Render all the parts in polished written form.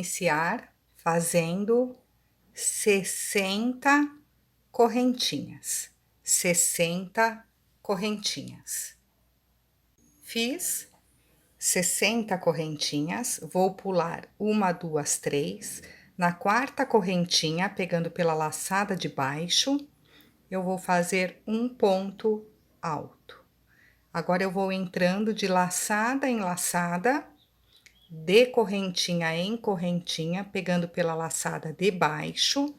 iniciar fazendo 60 correntinhas. 60 correntinhas. Fiz 60 correntinhas, vou pular 1, 2, 3. Na quarta correntinha, pegando pela laçada de baixo, eu vou fazer um ponto alto. Agora, eu vou entrando de laçada em laçada, de correntinha em correntinha, pegando pela laçada de baixo,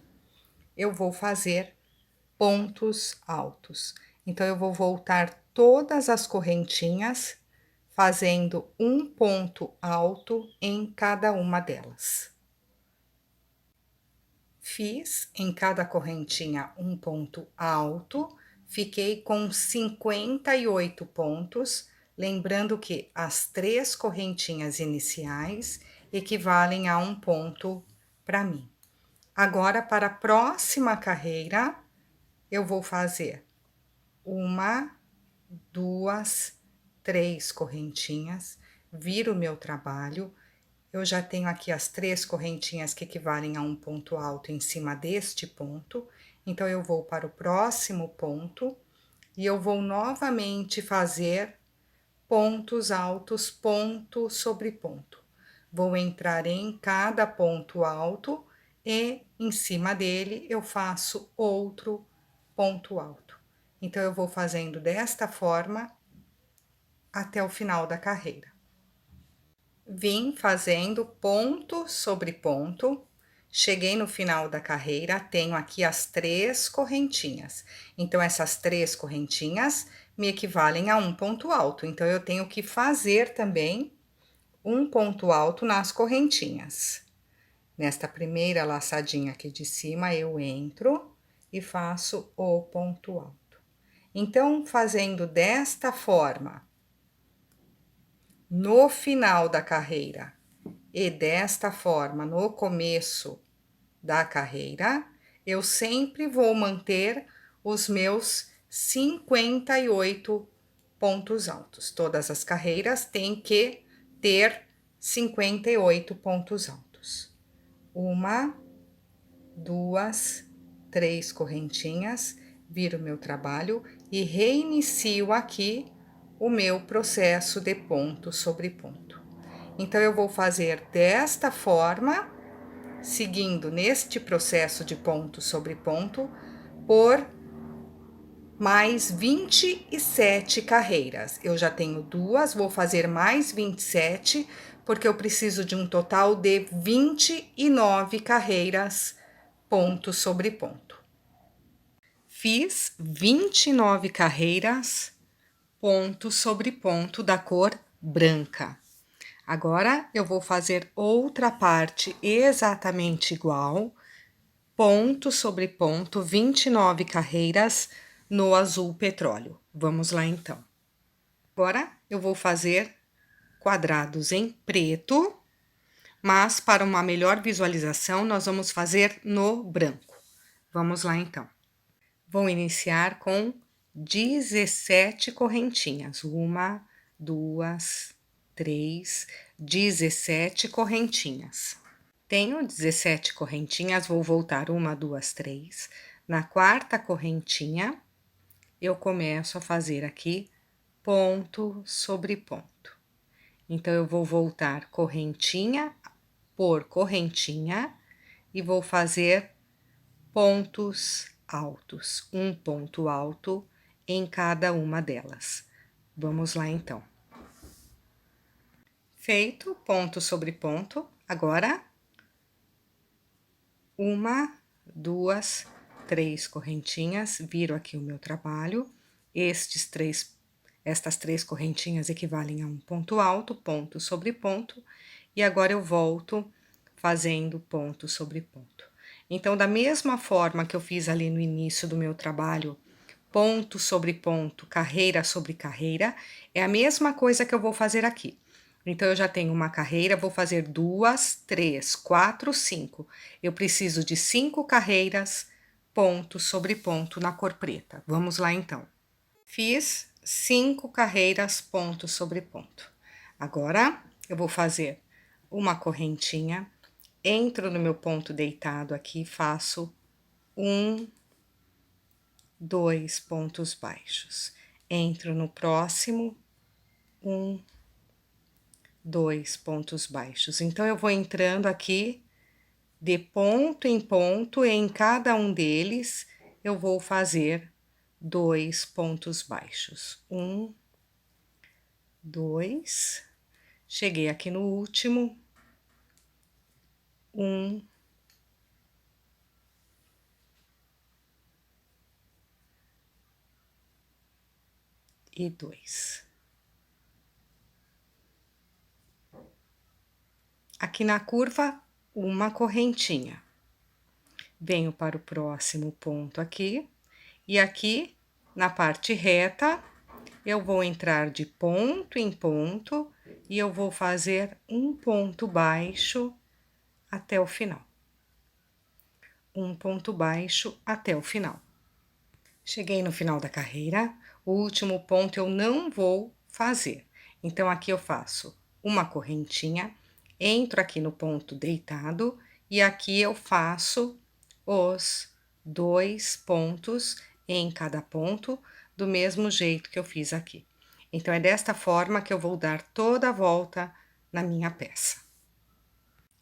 eu vou fazer pontos altos. Então, eu vou voltar todas as correntinhas, fazendo um ponto alto em cada uma delas. Fiz em cada correntinha um ponto alto, fiquei com 58 pontos, lembrando que as 3 correntinhas iniciais equivalem a um ponto para mim. Agora, para a próxima carreira, eu vou fazer 1, 2, 3 correntinhas, viro o meu trabalho. Eu já tenho aqui as 3 correntinhas que equivalem a um ponto alto em cima deste ponto. Então, eu vou para o próximo ponto e eu vou novamente fazer pontos altos, ponto sobre ponto. Vou entrar em cada ponto alto e em cima dele eu faço outro ponto alto. Então, eu vou fazendo desta forma até o final da carreira. Vim fazendo ponto sobre ponto, cheguei no final da carreira, tenho aqui as 3 correntinhas. Então, essas 3 correntinhas me equivalem a um ponto alto. Então, eu tenho que fazer também um ponto alto nas correntinhas. Nesta primeira laçadinha aqui de cima, eu entro e faço o ponto alto. Então, fazendo desta forma, no final da carreira e desta forma no começo da carreira, eu sempre vou manter os meus 58 pontos altos. Todas as carreiras têm que ter 58 pontos altos. 1, 2, 3 correntinhas, viro meu trabalho e reinicio aqui o meu processo de ponto sobre ponto. Então, eu vou fazer desta forma, seguindo neste processo de ponto sobre ponto, por mais 27 carreiras. Eu já tenho 2, vou fazer mais 27, porque eu preciso de um total de 29 carreiras, ponto sobre ponto. Fiz 29 carreiras, ponto sobre ponto da cor branca. Agora, eu vou fazer outra parte exatamente igual, ponto sobre ponto, 29 carreiras no azul petróleo. Vamos lá, então. Agora, eu vou fazer quadrados em preto, mas para uma melhor visualização, nós vamos fazer no branco. Vamos lá, então. Vou iniciar com 17 correntinhas. 1, 2, 3, 17 correntinhas. Tenho 17 correntinhas, vou voltar 1, 2, 3. Na quarta correntinha, eu começo a fazer aqui ponto sobre ponto. Então, eu vou voltar correntinha por correntinha e vou fazer pontos altos, um ponto alto em cada uma delas. Vamos lá, então. Feito ponto sobre ponto, agora 1, 2, 3 correntinhas, viro aqui o meu trabalho. Estas 3 correntinhas equivalem a um ponto alto, ponto sobre ponto, e agora eu volto fazendo ponto sobre ponto. Então, da mesma forma que eu fiz ali no início do meu trabalho, ponto sobre ponto, carreira sobre carreira, é a mesma coisa que eu vou fazer aqui. Então, eu já tenho uma carreira, vou fazer 2, 3, 4, 5. Eu preciso de 5 carreiras, ponto sobre ponto na cor preta. Vamos lá, então. Fiz 5 carreiras, ponto sobre ponto. Agora, eu vou fazer uma correntinha, entro no meu ponto deitado aqui, faço 1, 2 pontos baixos. Entro no próximo, 1, 2 pontos baixos. Então, eu vou entrando aqui de ponto em ponto, e em cada um deles eu vou fazer 2 pontos baixos. 1, 2, cheguei aqui no último, 1, e 2. Aqui na curva, uma correntinha. Venho para o próximo ponto aqui, e aqui na parte reta, eu vou entrar de ponto em ponto e eu vou fazer um ponto baixo até o final. Um ponto baixo até o final. Cheguei no final da carreira, o último ponto eu não vou fazer. Então, aqui eu faço uma correntinha, entro aqui no ponto deitado e aqui eu faço os 2 pontos em cada ponto, do mesmo jeito que eu fiz aqui. Então, é desta forma que eu vou dar toda a volta na minha peça.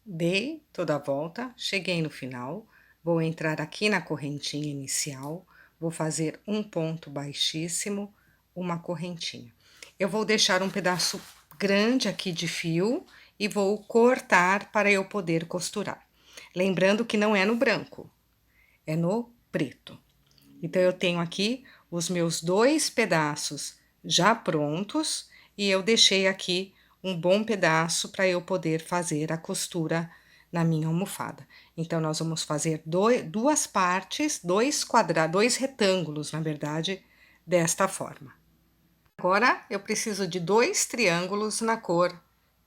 Dei toda a volta, cheguei no final, vou entrar aqui na correntinha inicial, vou fazer um ponto baixíssimo, uma correntinha. Eu vou deixar um pedaço grande aqui de fio e vou cortar para eu poder costurar. Lembrando que não é no branco, é no preto. Então, eu tenho aqui os meus 2 pedaços já prontos e eu deixei aqui um bom pedaço para eu poder fazer a costura na minha almofada. Então, nós vamos fazer duas partes, dois retângulos, na verdade, desta forma. Agora, eu preciso de 2 triângulos na cor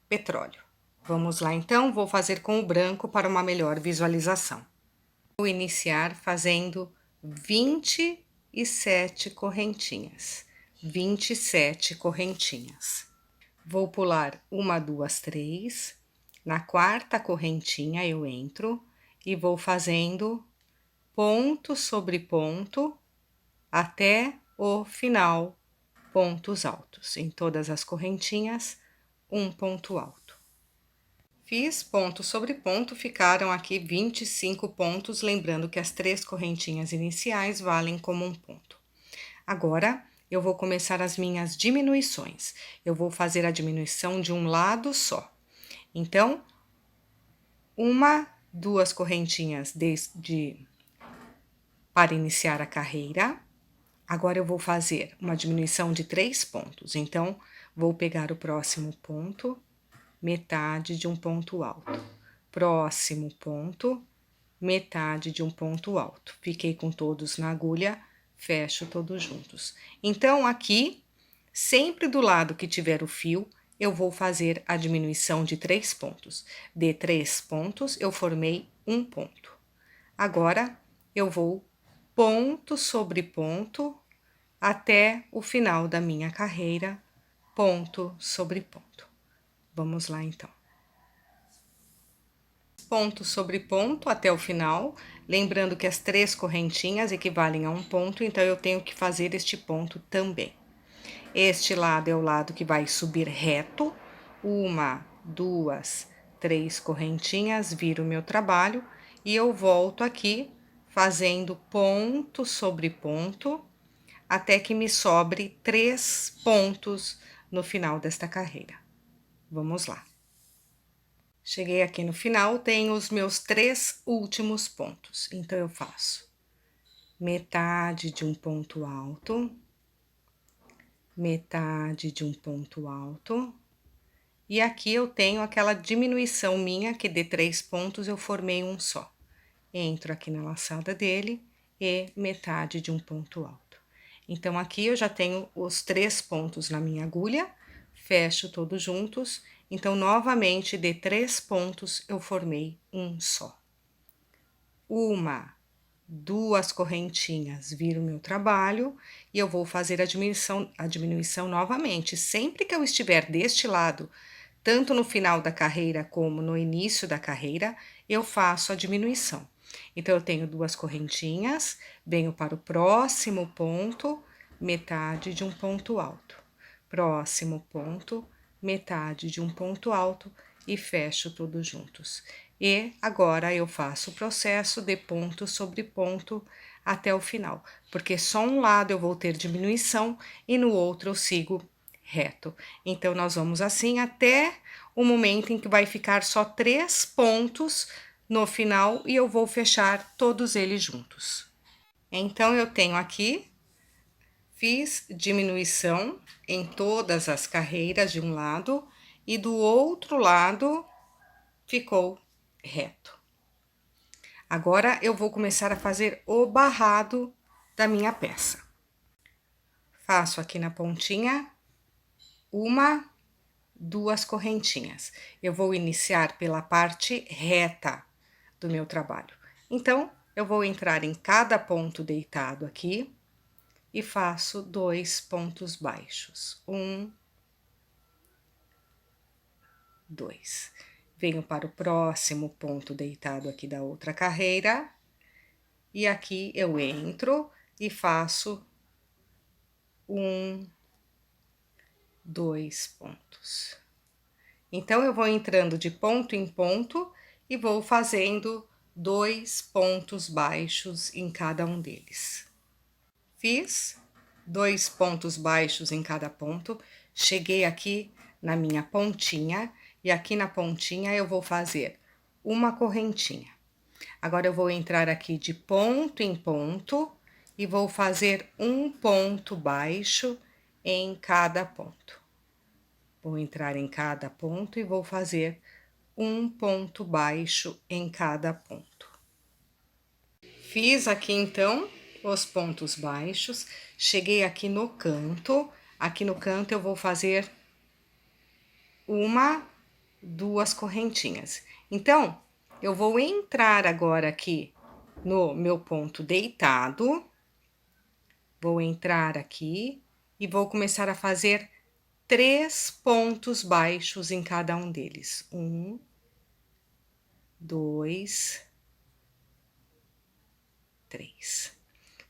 petróleo. Vamos lá, então, vou fazer com o branco para uma melhor visualização. Vou iniciar fazendo 27 correntinhas. 27 correntinhas. Vou pular 1, 2, 3. Na quarta correntinha eu entro e vou fazendo ponto sobre ponto até o final, pontos altos. Em todas as correntinhas, um ponto alto. Fiz ponto sobre ponto, ficaram aqui 25 pontos, lembrando que as 3 correntinhas iniciais valem como um ponto. Agora, eu vou começar as minhas diminuições. Eu vou fazer a diminuição de um lado só. Então, 1, 2 correntinhas para iniciar a carreira. Agora, eu vou fazer uma diminuição de 3 pontos. Então, vou pegar o próximo ponto, metade de um ponto alto. Próximo ponto, metade de um ponto alto. Fiquei com todos na agulha, fecho todos juntos. Então, aqui, sempre do lado que tiver o fio, eu vou fazer a diminuição de 3 pontos. De 3 pontos, eu formei um ponto. Agora, eu vou ponto sobre ponto até o final da minha carreira, ponto sobre ponto. Vamos lá, então. Ponto sobre ponto até o final, lembrando que as 3 correntinhas equivalem a um ponto, então eu tenho que fazer este ponto também. Este lado é o lado que vai subir reto, 1, 2, 3 correntinhas, viro o meu trabalho e eu volto aqui fazendo ponto sobre ponto, até que me sobre 3 pontos no final desta carreira. Vamos lá. Cheguei aqui no final, tenho os meus 3 últimos pontos. Então, eu faço metade de um ponto alto, metade de um ponto alto, e aqui eu tenho aquela diminuição minha, que de 3 pontos eu formei um só. Entro aqui na laçada dele e metade de um ponto alto. Então, aqui eu já tenho os 3 pontos na minha agulha, fecho todos juntos. Então, novamente, de 3 pontos, eu formei um só. 1, 2 correntinhas, viro meu trabalho e eu vou fazer a diminuição novamente. Sempre que eu estiver deste lado, tanto no final da carreira como no início da carreira, eu faço a diminuição. Então, eu tenho 2 correntinhas, venho para o próximo ponto, metade de um ponto alto. Próximo ponto, metade de um ponto alto e fecho todos juntos. E agora eu faço o processo de ponto sobre ponto até o final, porque só um lado eu vou ter diminuição e no outro eu sigo reto. Então, nós vamos assim até o momento em que vai ficar só 3 pontos no final e eu vou fechar todos eles juntos. Então, eu tenho aqui, fiz diminuição em todas as carreiras de um lado e do outro lado ficou reto. Agora, eu vou começar a fazer o barrado da minha peça. Faço aqui na pontinha 1, 2 correntinhas. Eu vou iniciar pela parte reta do meu trabalho. Então, eu vou entrar em cada ponto deitado aqui e faço 2 pontos baixos. 1, 2. Venho para o próximo ponto deitado aqui da outra carreira e aqui eu entro e faço 1, 2 pontos. Então, eu vou entrando de ponto em ponto e vou fazendo 2 pontos baixos em cada um deles. Fiz 2 pontos baixos em cada ponto, cheguei aqui na minha pontinha e aqui na pontinha eu vou fazer uma correntinha. Agora, eu vou entrar aqui de ponto em ponto e vou fazer um ponto baixo em cada ponto. Vou entrar em cada ponto e vou fazer um ponto baixo em cada ponto. Fiz aqui então os pontos baixos, cheguei aqui no canto eu vou fazer 1, 2 correntinhas. Então, eu vou entrar agora aqui no meu ponto deitado, vou entrar aqui e vou começar a fazer 3 pontos baixos em cada um deles. 1, 2, 3.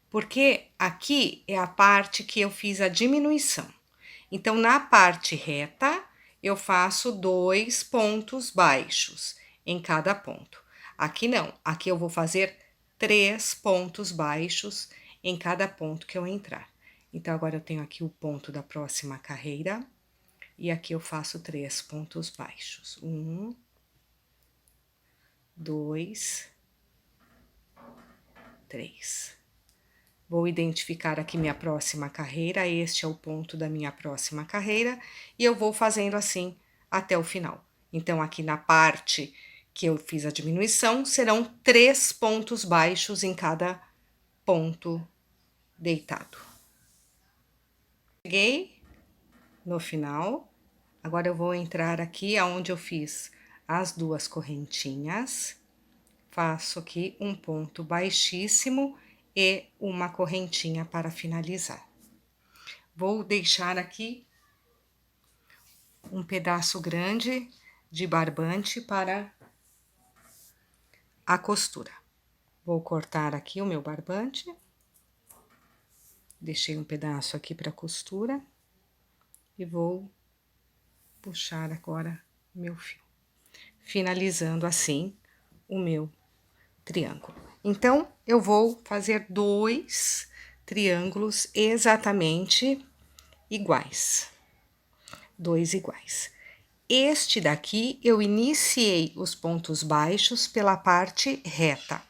Porque aqui é a parte que eu fiz a diminuição. Então, na parte reta, eu faço 2 pontos baixos em cada ponto. Aqui não, aqui eu vou fazer 3 pontos baixos em cada ponto que eu entrar. Então, agora eu tenho aqui o ponto da próxima carreira. E aqui eu faço 3 pontos baixos. 1, 2, 3. Vou identificar aqui minha próxima carreira, este é o ponto da minha próxima carreira, e eu vou fazendo assim até o final. Então, aqui na parte que eu fiz a diminuição, serão 3 pontos baixos em cada ponto deitado. Cheguei no final, agora eu vou entrar aqui aonde eu fiz as 2 correntinhas, faço aqui um ponto baixíssimo e uma correntinha para finalizar. Vou deixar aqui um pedaço grande de barbante para a costura. Vou cortar aqui o meu barbante. Deixei um pedaço aqui para costura e vou puxar agora meu fio, finalizando assim o meu triângulo. Então, eu vou fazer 2 triângulos exatamente iguais. 2 iguais. Este daqui, eu iniciei os pontos baixos pela parte reta.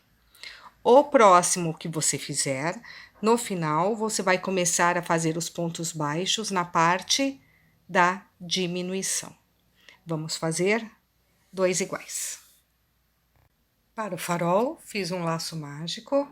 O próximo que você fizer, no final, você vai começar a fazer os pontos baixos na parte da diminuição. Vamos fazer 2 iguais. Para o farol, fiz um laço mágico,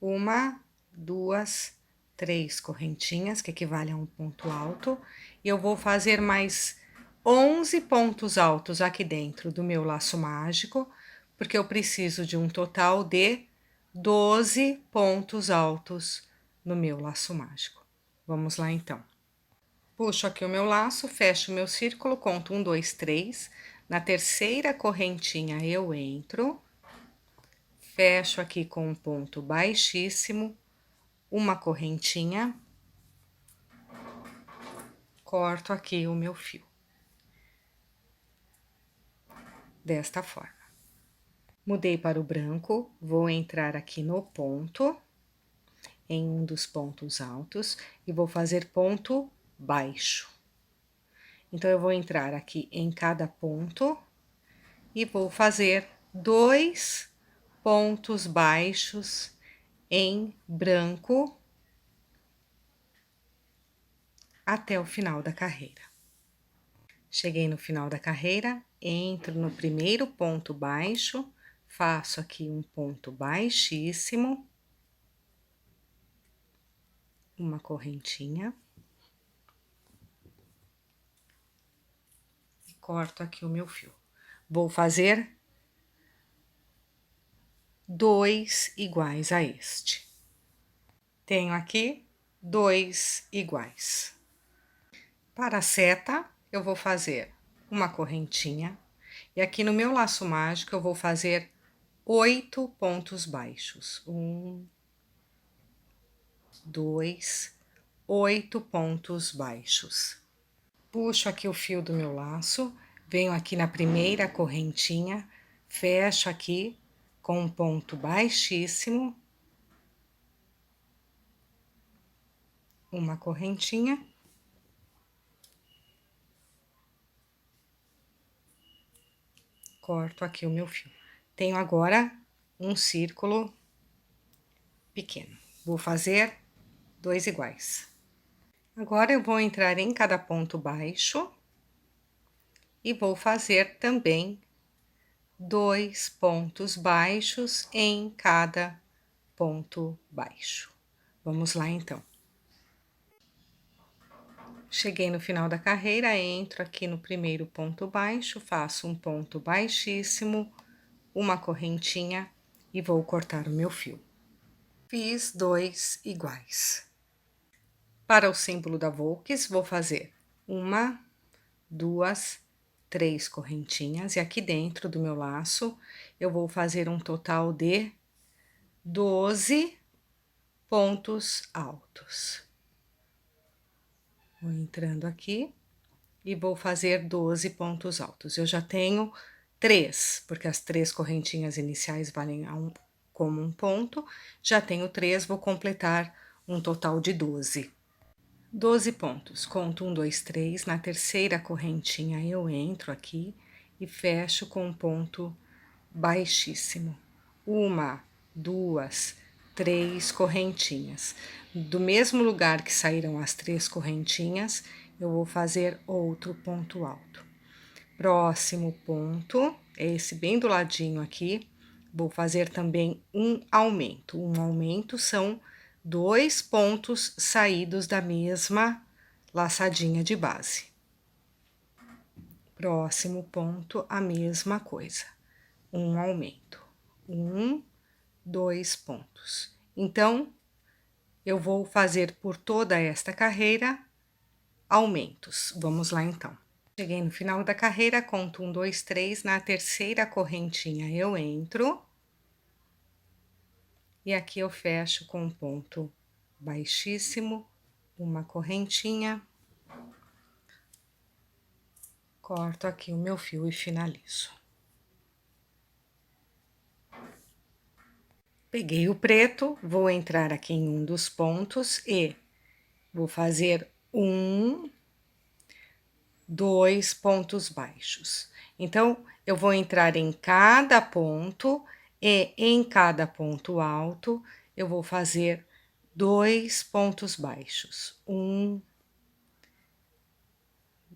1, 2, 3 correntinhas, que equivale a um ponto alto, e eu vou fazer mais 11 pontos altos aqui dentro do meu laço mágico, porque eu preciso de um total de 12 pontos altos no meu laço mágico. Vamos lá, então. Puxo aqui o meu laço, fecho o meu círculo, conto 1, 2, 3. Na terceira correntinha eu entro, fecho aqui com um ponto baixíssimo, uma correntinha, corto aqui o meu fio. Desta forma. Mudei para o branco, vou entrar aqui no ponto, em um dos pontos altos, e vou fazer ponto baixo. Então, eu vou entrar aqui em cada ponto e vou fazer 2 pontos baixos em branco até o final da carreira. Cheguei no final da carreira, entro no primeiro ponto baixo, faço aqui um ponto baixíssimo, uma correntinha, e corto aqui o meu fio. Vou fazer 2 iguais a este. Tenho aqui 2 iguais. Para a seta, eu vou fazer uma correntinha, e aqui no meu laço mágico eu vou fazer 8 pontos baixos. 1, 2, 8 pontos baixos. Puxo aqui o fio do meu laço, venho aqui na primeira correntinha, fecho aqui com um ponto baixíssimo, uma correntinha, corto aqui o meu fio. Tenho agora um círculo pequeno. Vou fazer 2 iguais. Agora, eu vou entrar em cada ponto baixo e vou fazer também 2 pontos baixos em cada ponto baixo. Vamos lá, então. Cheguei no final da carreira, entro aqui no primeiro ponto baixo, faço um ponto baixíssimo, uma correntinha e vou cortar o meu fio. Fiz 2 iguais. Para o símbolo da Volks, vou fazer 1, 2, 3 correntinhas, e aqui dentro do meu laço, eu vou fazer um total de 12 pontos altos. Vou entrando aqui e vou fazer 12 pontos altos. Eu já tenho 3, porque as 3 correntinhas iniciais valem como um ponto. Já tenho 3, vou completar um total de 12. 12 pontos. Conto 1, 2, 3. Na terceira correntinha eu entro aqui e fecho com um ponto baixíssimo. 1, 2, 3 correntinhas. Do mesmo lugar que saíram as 3 correntinhas, eu vou fazer outro ponto alto. Próximo ponto, esse bem do ladinho aqui, vou fazer também um aumento. Um aumento são 2 pontos saídos da mesma laçadinha de base. Próximo ponto, a mesma coisa. Um aumento. 1, 2 pontos. Então, eu vou fazer por toda esta carreira aumentos. Vamos lá, então. Cheguei no final da carreira, conto 1, 2, 3. Na terceira correntinha eu entro. E aqui eu fecho com um ponto baixíssimo, uma correntinha. Corto aqui o meu fio e finalizo. Peguei o preto, vou entrar aqui em um dos pontos e vou fazer 1, 2 pontos baixos. Então, eu vou entrar em cada ponto e em cada ponto alto eu vou fazer 2 pontos baixos. 1,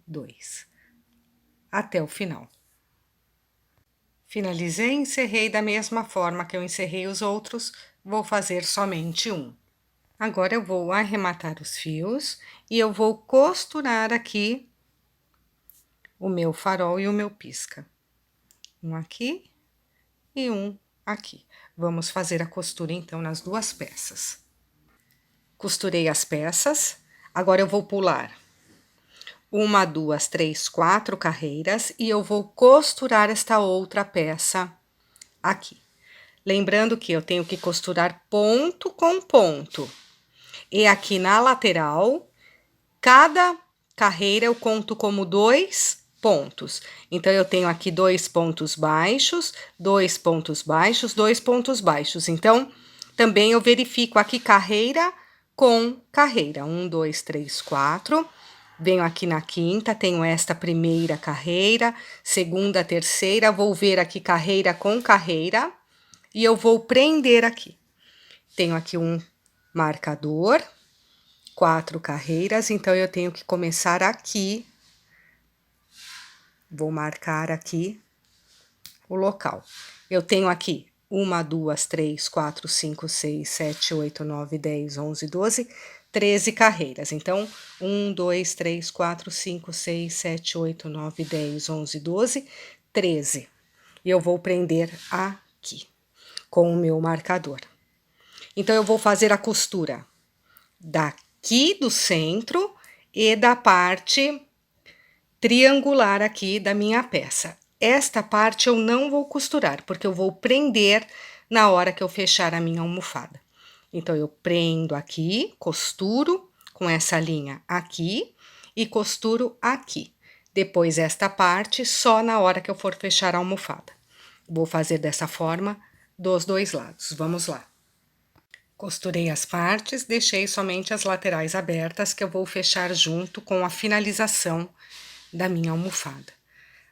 2, até o final. Finalizei, encerrei da mesma forma que eu encerrei os outros, vou fazer somente um. Agora, eu vou arrematar os fios e eu vou costurar aqui o meu farol e o meu pisca. Um aqui e um aqui. Vamos fazer a costura, então, nas duas peças. Costurei as peças, agora eu vou pular 1, 2, 3, 4 carreiras e eu vou costurar esta outra peça aqui. Lembrando que eu tenho que costurar ponto com ponto. E aqui na lateral, cada carreira eu conto como 2 pontos. Então, eu tenho aqui 2 pontos baixos, 2 pontos baixos, 2 pontos baixos. Então, também eu verifico aqui carreira com carreira. 1, 2, 3, 4. Venho aqui na quinta, tenho esta primeira carreira, segunda, terceira, vou ver aqui carreira com carreira e eu vou prender aqui. Tenho aqui um marcador, 4 carreiras, então eu tenho que começar aqui. Vou marcar aqui o local. Eu tenho aqui 1, 2, 3, 4, 5, 6, 7, 8, 9, 10, 11, 12, 13 carreiras. Então, 1, 2, 3, 4, 5, 6, 7, 8, 9, 10, 11, 12, 13. E eu vou prender aqui com o meu marcador. Então, eu vou fazer a costura daqui do centro e da parte triangular aqui da minha peça. Esta parte eu não vou costurar, porque eu vou prender na hora que eu fechar a minha almofada. Então, eu prendo aqui, costuro com essa linha aqui e costuro aqui. Depois, esta parte só na hora que eu for fechar a almofada. Vou fazer dessa forma dos dois lados. Vamos lá. Costurei as partes, deixei somente as laterais abertas, que eu vou fechar junto com a finalização da minha almofada.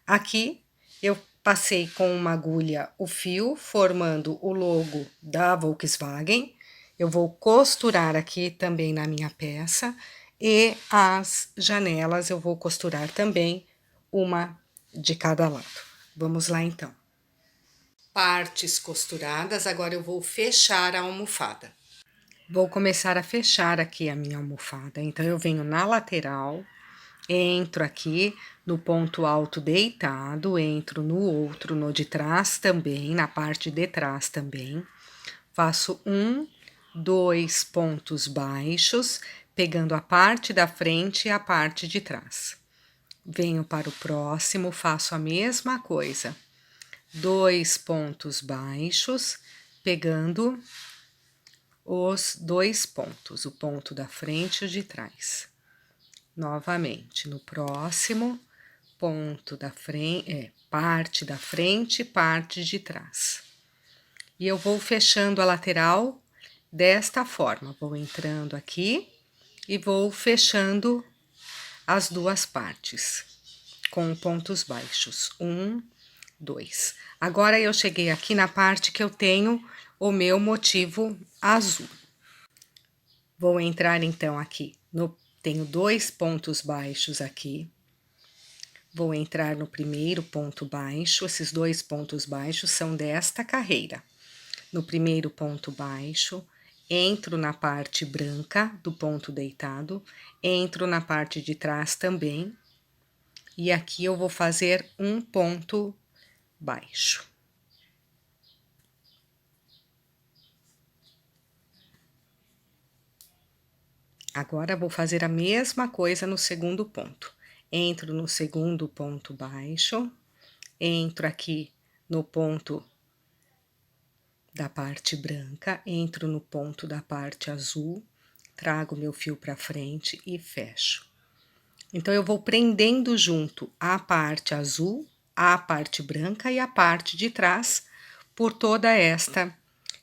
Aqui, eu passei com uma agulha o fio, formando o logo da Volkswagen. Eu vou costurar aqui também na minha peça. E as janelas eu vou costurar também, uma de cada lado. Vamos lá, então. Partes costuradas, agora eu vou fechar a almofada. Vou começar a fechar aqui a minha almofada. Então, eu venho na lateral, entro aqui no ponto alto deitado, entro no outro, no de trás também, na parte de trás também. Faço 1, 2 pontos baixos, pegando a parte da frente e a parte de trás. Venho para o próximo, faço a mesma coisa. 2 pontos baixos, pegando os 2 pontos, o ponto da frente e o de trás. Novamente, no próximo, ponto da frente, parte da frente e parte de trás. E eu vou fechando a lateral desta forma, vou entrando aqui e vou fechando as duas partes com pontos baixos. 1, 2. Agora, eu cheguei aqui na parte que eu tenho o meu motivo azul. Vou entrar, então, aqui tenho 2 pontos baixos aqui. Vou entrar no primeiro ponto baixo, esses 2 pontos baixos são desta carreira. No primeiro ponto baixo, entro na parte branca do ponto deitado, entro na parte de trás também, e aqui eu vou fazer um ponto baixo. Agora, vou fazer a mesma coisa no segundo ponto. Entro no segundo ponto baixo, entro aqui no ponto da parte branca, entro no ponto da parte azul, trago meu fio para frente e fecho. Então, eu vou prendendo junto a parte azul, a parte branca e a parte de trás por toda esta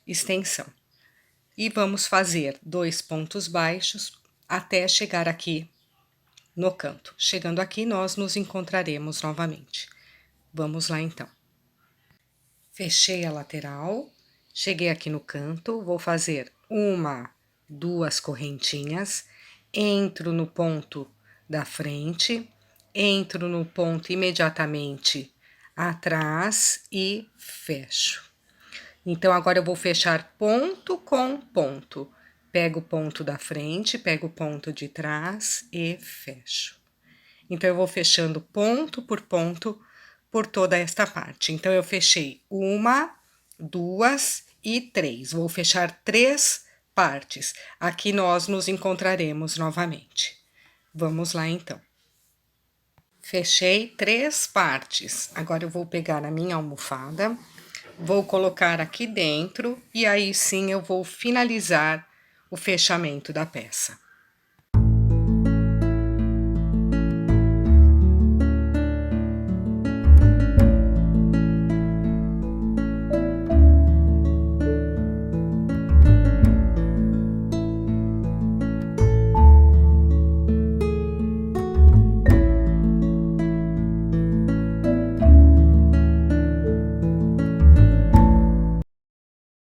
extensão. E vamos fazer 2 pontos baixos até chegar aqui no canto. Chegando aqui, nós nos encontraremos novamente. Vamos lá, então. Fechei a lateral, cheguei aqui no canto, vou fazer 1, 2 correntinhas, entro no ponto da frente, entro no ponto imediatamente atrás e fecho. Então, agora eu vou fechar ponto com ponto. Pego o ponto da frente, pego o ponto de trás e fecho. Então, eu vou fechando ponto por toda esta parte. Então, eu fechei 1, 2 e 3. Vou fechar 3 partes. Aqui nós nos encontraremos novamente. Vamos lá, então. Fechei 3 partes. Agora, eu vou pegar a minha almofada, Vou colocar aqui dentro e aí sim eu vou finalizar o fechamento da peça.